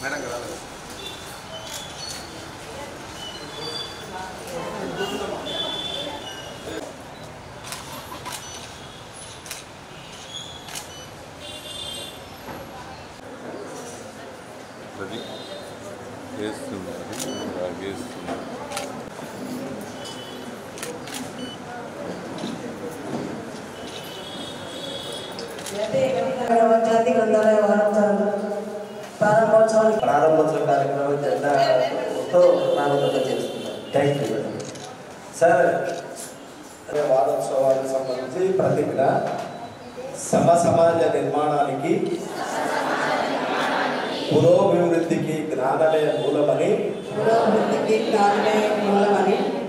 Madam కదా అది వేస్తున్నారు వేస్తున్నారు జాతి గ్రంథాలయ వారోత్సవాలు ప్రారంభోత్సవ కార్యక్రమం జెండాతో ప్రారంభంగా చేస్తున్నారు. Thank you sir. వారోత్సవాలకు సంబంధించి ప్రతిజ్ఞ సమాజ నిర్మాణానికి పురోభివృద్ధికి జ్ఞానమే మూలమని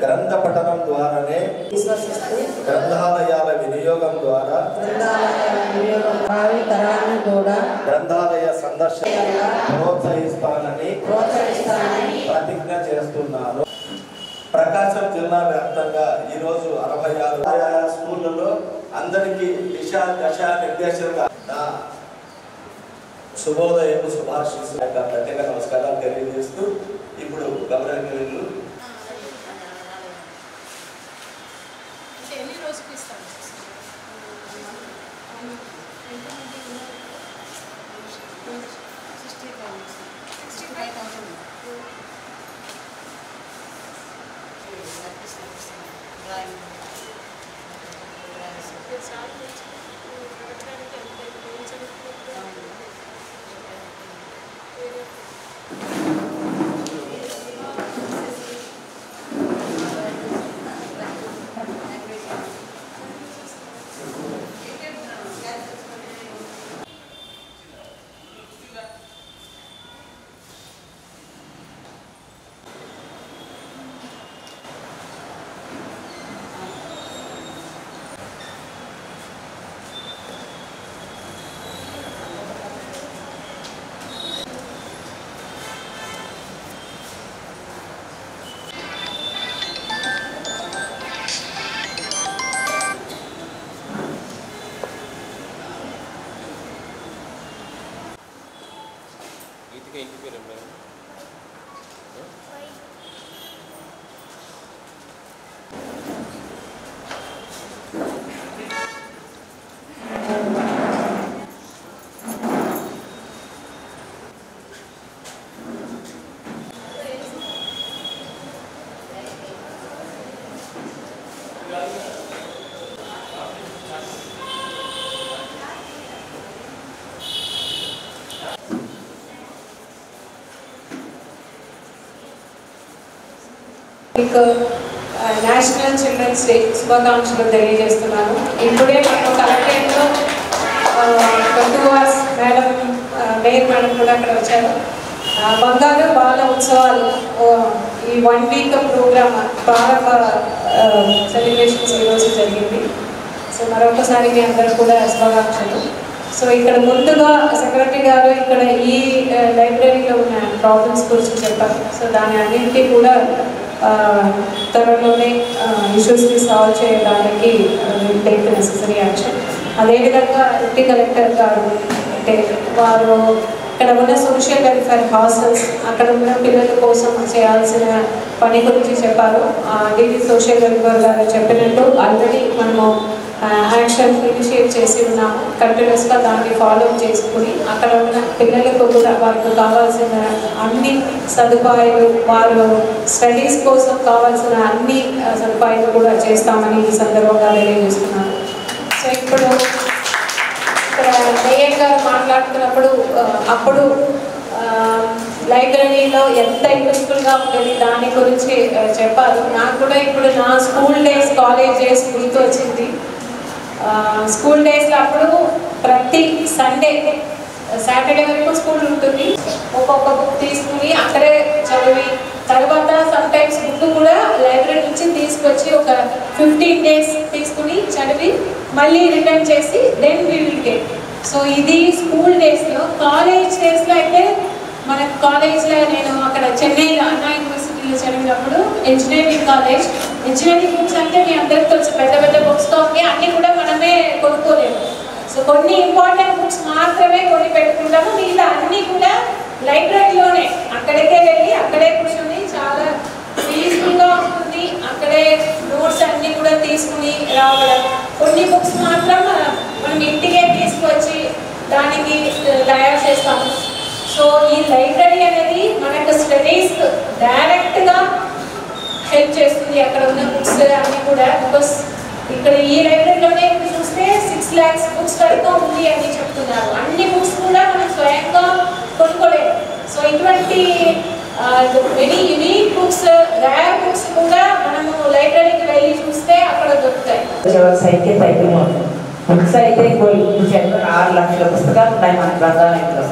గ్రంథ పఠనం ద్వారానే విశ్వసిస్తూ గ్రంథాలయాల వినియోగం ద్వారా గ్రంథాలయ సందర్శన ప్రోత్సహిస్తానని ప్రతిజ్ఞ చేస్తున్నాను. ప్రకాశం జిల్లా వ్యాప్తంగా ఈరోజు 66 స్కూళ్ళలో అందరికీ దశ నిర్దేశంగా శుభోదయం శుభాశీస్సు ప్రత్యేక నమస్కారాలు తెలియజేస్తూ ఇప్పుడు గౌరవనీయులు ఇంటి పేరు మేడం నేషనల్ చిల్డ్రన్స్ డే శుభాకాంక్షలు తెలియజేస్తున్నాను. ఇప్పుడే మనం కలెక్టరేట్లో 2 hours మేడం మేయర్ మేడం కూడా అక్కడ వచ్చారు. బంగారు బాల ఉత్సవాలు ఈ 1 week ప్రోగ్రామ్ ప్రారంభ సెలబ్రేషన్స్ ఈరోజు జరిగింది. సో మరొకసారి మీ అందరూ కూడా శుభాకాంక్షలు. సో ఇక్కడ ముందుగా సెక్రటరీ గారు ఇక్కడ ఈ లైబ్రరీలో ఉన్న ప్రాబ్లమ్స్ గురించి చెప్పారు. సో దాని అన్నింటినీ కూడా త్వరలోనే ఇష్యూస్ని సాల్వ్ చేయడానికి టేక్ నెసెసరీ యాక్షన్. అదేవిధంగా డిప్యూటీ కలెక్టర్ గారు అంటే వారు ఇక్కడ ఉన్న సోషల్ వెల్ఫేర్ హాస్టల్స్ అక్కడ ఉన్న పిల్లల కోసం చేయాల్సిన పని గురించి చెప్పారు. డిడి సోషల్ వెల్ఫేర్ గారు చెప్పినట్టు ఆల్రెడీ మనము యాక్షన్ ఇనిషియేట్ చేసి ఉన్నాము. కంటిన్యూస్గా దాన్ని ఫాలో చేసుకుని అక్కడ ఉన్న పిల్లలకు కూడా వారికి కావాల్సిన అన్ని సదుపాయాలు వారు స్టడీస్ కోసం కావాల్సిన అన్ని సదుపాయాలు కూడా చేస్తామని ఈ సందర్భంగా తెలియజేస్తున్నాను. సో ఇప్పుడు ఇక్కడ మేయర్ గారు మాట్లాడుతున్నప్పుడు అప్పుడు లైబ్రరీలో ఎంత యూస్ఫుల్గా ఉంటుంది దాని గురించి చెప్పారు. నాకు కూడా ఇప్పుడు నా స్కూల్ డేస్ కాలేజ్ డేస్ గుర్తు వచ్చింది. స్కూల్ డేస్లో అప్పుడు ప్రతి సండే సాటర్డే వరకు స్కూల్ ఉంటుంది. ఒక్కొక్క బుక్ తీసుకుని అక్కడే చదివి తర్వాత సమ్టైమ్స్ బుక్ కూడా లైబ్రరీ నుంచి తీసుకొచ్చి ఒక 15 days తీసుకుని చదివి మళ్ళీ రిటర్న్ చేసి then we will get. So ఇది స్కూల్ డేస్లో. కాలేజ్ డేస్లో అయితే మన కాలేజ్లో నేను అక్కడ చెన్నైలో అన్నా యూనివర్సిటీలో చదివినప్పుడు ఇంజనీరింగ్ కాలేజ్. ఇంజనీరింగ్ బుక్స్ అంటే మీ అందరికీ తెలుసు పెద్ద పెద్ద బుక్స్తో ఉంది, అన్నీ కూడా మనమే కొనుక్కోలేము. సో కొన్ని ఇంపార్టెంట్ బుక్స్ మాత్రమే కొని పెట్టుకుంటాము, మిగతా అన్నీ కూడా లైబ్రరీలోనే అక్కడికే వెళ్ళి అక్కడే కూర్చొని చాలా పీస్ఫుల్గా ఉంటుంది. అక్కడే నోట్స్ అన్నీ కూడా తీసుకుని రావడం. కొన్ని బుక్స్ మాత్రం మనం ఇంటికే తీసుకువచ్చి దానికి తయారు చేస్తాము. సో ఈ లైబ్రరీ అనేది మనకు స్టడీస్ డైరెక్ట్గా హెల్ప్ చేస్తుంది. అక్కడ ఉన్న బుక్స్ అన్నీ కూడా బికాస్ ఇక్కడ ఈ లైబ్రరీలోనే ఇప్పుడు చూస్తే 6 lakhs బుక్స్ వరకు ఉంది అని చెప్తున్నారు. అన్ని బుక్స్ కూడా మనం స్వయంగా కొనుక్కోలేము. సో ఇటువంటి very unique books, rare books కూడా మనము లైబ్రరీకి వెళ్ళి చూస్తే అక్కడ దొరుకుతాయి. అయితే బుక్స్ అయితే 6 లక్షల పుస్తకాలు ఉన్నాయి మన గ్రంథాలయంలో.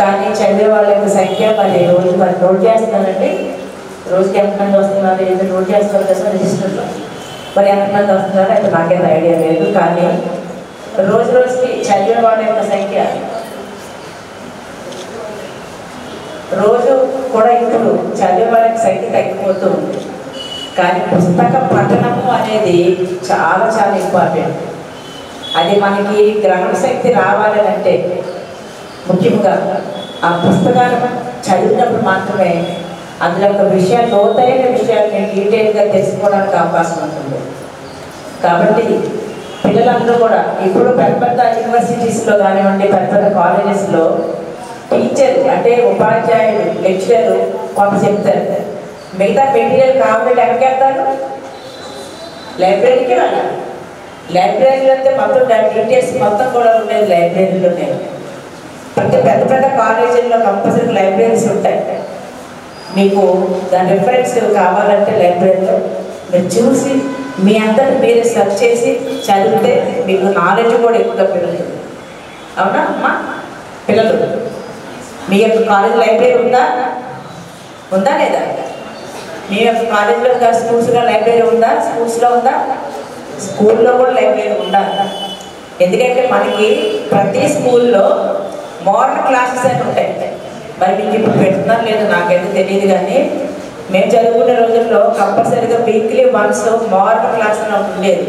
కానీ చదివే వాళ్ళ యొక్క సంఖ్య మరి నోట్ చేస్తున్నారండి. రోజుకి ఎంతమంది వస్తున్నారు, ఏదో నోట్ చేస్తారు కదా రిజిస్టర్లో. మరి ఎంతమంది వస్తున్నారు అయితే నాకైతే ఐడియా లేదు. కానీ రోజు రోజుకి చదివే వాళ్ళ యొక్క సంఖ్య రోజు కూడా ఇప్పుడు చదివే వాళ్ళ సంఖ్య తగ్గిపోతూ ఉంది. కానీ పుస్తక పఠనము అనేది చాలా చాలా ఇంపార్టెంట్. అది మనకి గ్రహణ శక్తి రావాలంటే ముఖ్యంగా ఆ పుస్తకాలు చదివినప్పుడు మాత్రమే అందులో ఒక విషయాలు, లోతైన విషయాలు నేను డీటెయిల్గా తెలుసుకోవడానికి అవకాశం ఉంటుంది. కాబట్టి పిల్లలందరూ కూడా ఇప్పుడు పెద్ద పెద్ద యూనివర్సిటీస్లో కానివ్వండి, పెద్ద పెద్ద కాలేజెస్లో టీచర్ అంటే ఉపాధ్యాయులు, లెక్చరర్ కొంత చెప్తారు. మిగతా మెటీరియల్ కావాలంటే ఎక్కడికి వెళ్తారు? లైబ్రరీకి వెళ్ళాలి. లైబ్రరీలో అయితే మొత్తం డీటెయిల్స్ మొత్తం కూడా ఉండేది లైబ్రరీలోనే. అంటే పెద్ద పెద్ద కాలేజీల్లో కంపల్సరీ లైబ్రరీస్ ఉంటాయి. మీకు దాని రిఫరెన్స్ కావాలంటే లైబ్రరీలో మీరు చూసి మీ అందరిని మీరే సెర్చ్ చేసి చదివితే మీకు నాలెడ్జ్ కూడా ఎక్కువగా పెరుగుతుంది. అవునా అమ్మా? పిల్లలు మీ యొక్క కాలేజ్ లైబ్రరీ ఉందా లేదా? మీ యొక్క కాలేజీలో స్కూల్స్లో లైబ్రరీ ఉందా? స్కూల్స్లో ఉందా? స్కూల్లో కూడా లైబ్రరీ ఉండాలి. ఎందుకంటే మనకి ప్రతి స్కూల్లో మోడర్న్ క్లాసెస్ అని ఉంటాయి. మరి మీకు ఇప్పుడు పెడుతున్నారు లేదు నాకైతే తెలియదు. కానీ మేము చదువుకునే రోజుల్లో కంపల్సరీగా వీక్లీ వన్స్ మోడర్న్ క్లాస్ అని ఒకటి ఉండేది.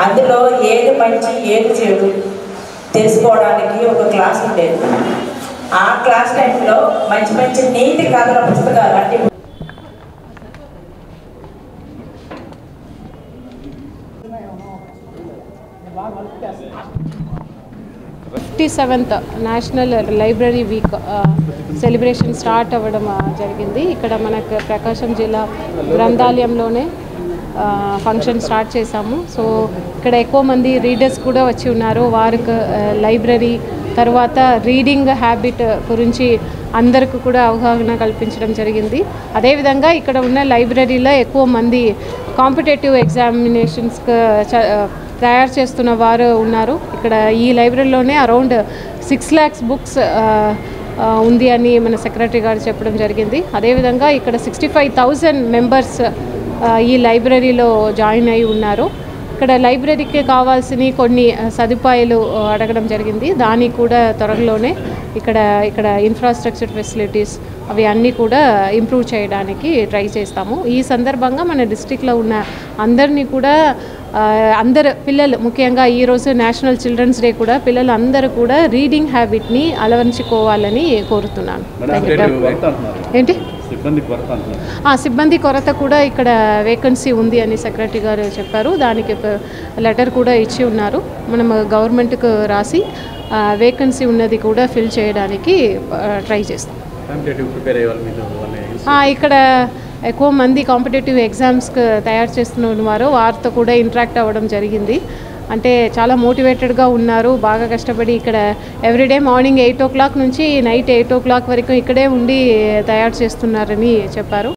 అందులో ఏది మంచి ఏది చెడు తెలుసుకోవడానికి ఒక క్లాస్ ఉండేది. ఆ క్లాస్ టైంలో మంచి మంచి నీతి కథల పుస్తకాలు అంటే 57th national library week celebration start అవ్వడం జరిగింది. ఇక్కడ మనకు ప్రకాశం జిల్లా గ్రంథాలయంలోనే ఫంక్షన్ స్టార్ట్ చేశాము. సో ఇక్కడ ఎక్కువ మంది రీడర్స్ కూడా వచ్చి ఉన్నారు. వారికి లైబ్రరీ తర్వాత రీడింగ్ హ్యాబిట్ గురించి అందరికీ కూడా అవగాహన కల్పించడం జరిగింది. అదేవిధంగా ఇక్కడ ఉన్న లైబ్రరీలో ఎక్కువ మంది కాంపిటేటివ్ ఎగ్జామినేషన్స్కి తయారు చేస్తున్న వారు ఉన్నారు. ఇక్కడ ఈ లైబ్రరీలోనే అరౌండ్ 6 lakhs బుక్స్ ఉంది అని మన సెక్రటరీ గారు చెప్పడం జరిగింది. అదేవిధంగా ఇక్కడ 65,000 మెంబర్స్ ఈ లైబ్రరీలో జాయిన్ అయి ఉన్నారు. ఇక్కడ లైబ్రరీకి కావాల్సిన కొన్ని సదుపాయాలు అడగడం జరిగింది. దానికి కూడా త్వరలోనే ఇక్కడ ఇన్ఫ్రాస్ట్రక్చర్ ఫెసిలిటీస్ అవి అన్నీ కూడా ఇంప్రూవ్ చేయడానికి ట్రై చేస్తాము. ఈ సందర్భంగా మన డిస్ట్రిక్ట్లో ఉన్న అందరినీ కూడా అందరు పిల్లలు ముఖ్యంగా ఈరోజు నేషనల్ చిల్డ్రన్స్ డే కూడా పిల్లలు అందరూ కూడా రీడింగ్ హ్యాబిట్ని అలవరించుకోవాలని కోరుతున్నాను. ఏంటి సిబ్బంది కొరత కూడా ఇక్కడ వేకెన్సీ ఉంది అని సెక్రటరీ గారు చెప్పారు. దానికి లెటర్ కూడా ఇచ్చి ఉన్నారు. మనం గవర్నమెంట్కు రాసి వేకెన్సీ ఉన్నది కూడా ఫిల్ చేయడానికి ట్రై చేస్తాం. ఇక్కడ ఎక్కువ మంది కాంపిటేటివ్ ఎగ్జామ్స్కి తయారు చేస్తున్న వారు వారితో కూడా ఇంటరాక్ట్ అవ్వడం జరిగింది. అంటే చాలా మోటివేటెడ్గా ఉన్నారు, బాగా కష్టపడి ఇక్కడ ఎవ్రీడే మార్నింగ్ 8 o'clock నుంచి నైట్ 8 o'clock వరకు ఇక్కడే ఉండి తయారు చేస్తున్నారని చెప్పారు.